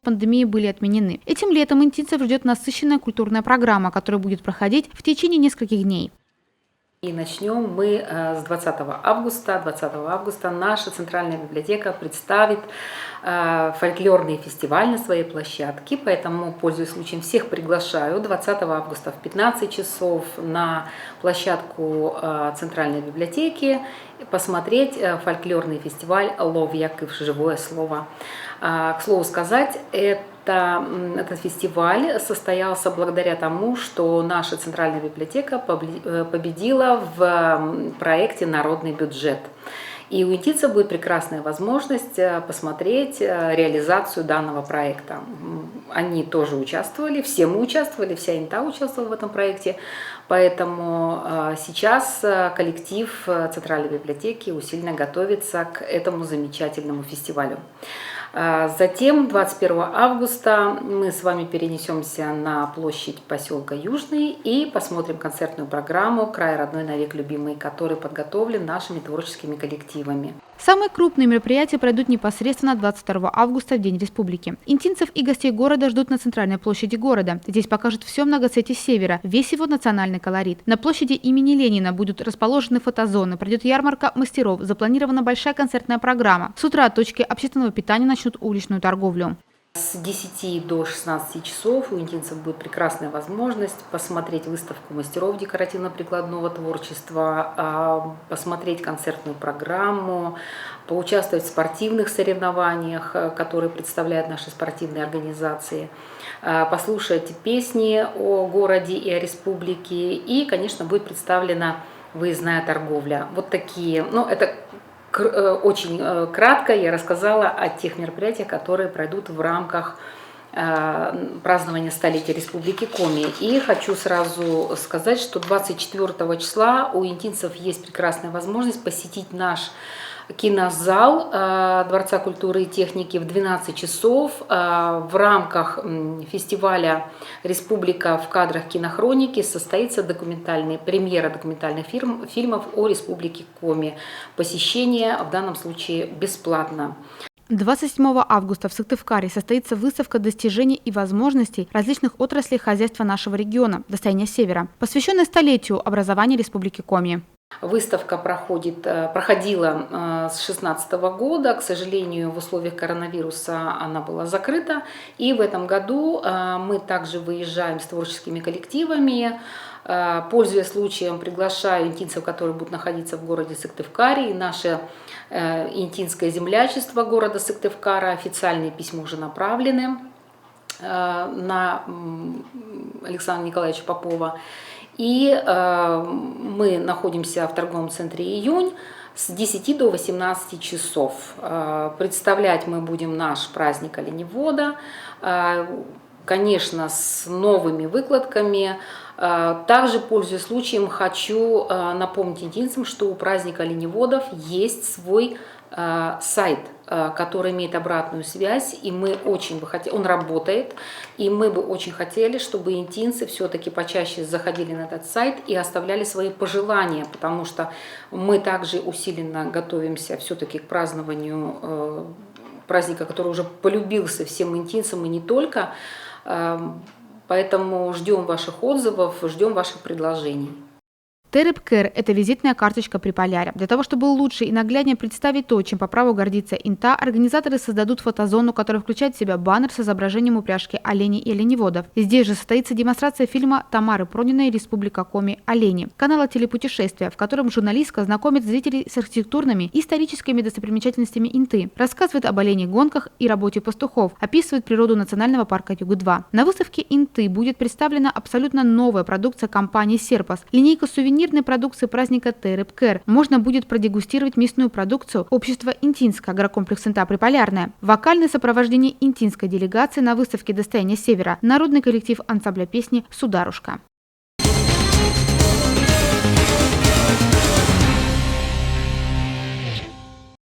пандемии были отменены. Этим летом интинцев ждет насыщенная культурная программа, которая будет проходить в течение нескольких дней. И начнем мы с 20 августа. 20 августа наша Центральная библиотека представит фольклорный фестиваль на своей площадке, поэтому, пользуясь случаем, всех приглашаю 20 августа в 15 часов на площадку Центральной библиотеки посмотреть фольклорный фестиваль «Лов Яков. Живое слово». К слову сказать, этот фестиваль состоялся благодаря тому, что наша Центральная библиотека победила в проекте «Народный бюджет». И у интинцев будет прекрасная возможность посмотреть реализацию данного проекта. Они тоже участвовали, все мы участвовали, вся ИНТА участвовала в этом проекте. Поэтому сейчас коллектив Центральной библиотеки усиленно готовится к этому замечательному фестивалю. Затем 21 августа мы с вами перенесемся на площадь поселка Южный и посмотрим концертную программу «Край родной, навек любимый», который подготовлен нашими творческими коллективами. Самые крупные мероприятия пройдут непосредственно 22 августа в День Республики. Интинцев и гостей города ждут на центральной площади города. Здесь покажут все многоцветие севера, весь его национальный колорит. На площади имени Ленина будут расположены фотозоны, пройдет ярмарка мастеров, запланирована большая концертная программа. С утра точки общественного питания начнут уличную торговлю. С 10 до 16 часов у интинцев будет прекрасная возможность посмотреть выставку мастеров декоративно-прикладного творчества, посмотреть концертную программу, поучаствовать в спортивных соревнованиях, которые представляют наши спортивные организации, послушать песни о городе и о республике, и, конечно, будет представлена выездная торговля. Вот такие, это очень кратко я рассказала о тех мероприятиях, которые пройдут в рамках празднования столетия Республики Коми. И хочу сразу сказать, что 24 числа у интинцев есть прекрасная возможность посетить наш кинозал Дворца культуры и техники в 12 часов в рамках фестиваля «Республика в кадрах кинохроники» состоится премьера документальных фильмов о Республике Коми. Посещение в данном случае бесплатно. 27 августа в Сыктывкаре состоится выставка достижений и возможностей различных отраслей хозяйства нашего региона «Достояние Севера», посвященная столетию образования Республики Коми. Выставка проходила с 2016 года. К сожалению, в условиях коронавируса она была закрыта. И в этом году мы также выезжаем с творческими коллективами. Пользуясь случаем, приглашаю интинцев, которые будут находиться в городе Сыктывкаре, и наше интинское землячество города Сыктывкара. Официальные письма уже направлены на Александра Николаевича Попова. И мы находимся в торговом центре «Июнь» с 10 до 18 часов. Представлять мы будем наш праздник оленевода, конечно, с новыми выкладками. Также, пользуясь случаем, хочу напомнить интинцам, что у праздника оленеводов есть свой сайт, который имеет обратную связь, и мы очень бы хотели, он работает, и мы бы очень хотели, чтобы интинцы все-таки почаще заходили на этот сайт и оставляли свои пожелания, потому что мы также усиленно готовимся все-таки к празднованию праздника, который уже полюбился всем интинцам и не только, поэтому ждем ваших отзывов, ждем ваших предложений. ТРПКР – это визитная карточка Приполярья. Для того, чтобы лучше и нагляднее представить то, чем по праву гордится ИНТА, организаторы создадут фотозону, которая включает в себя баннер с изображением упряжки оленей и оленеводов. Здесь же состоится демонстрация фильма Тамары Прониной «Республика Коми. Олени», канала телепутешествия, в котором журналистка знакомит зрителей с архитектурными и историческими достопримечательностями ИНТы, рассказывает об оленей гонках и работе пастухов, описывает природу национального парка Юг-2. На выставке ИНТы будет представлена абсолютно новая продукция компании «Серпас», линейка сувенирной продукции праздника ТРПКР. Можно будет продегустировать мясную продукцию общества «Интинское», агрокомплекс ИНТА «Приполярное». Вокальное сопровождение интинской делегации на выставке «Достояние Севера», народный коллектив ансамбля песни «Сударушка».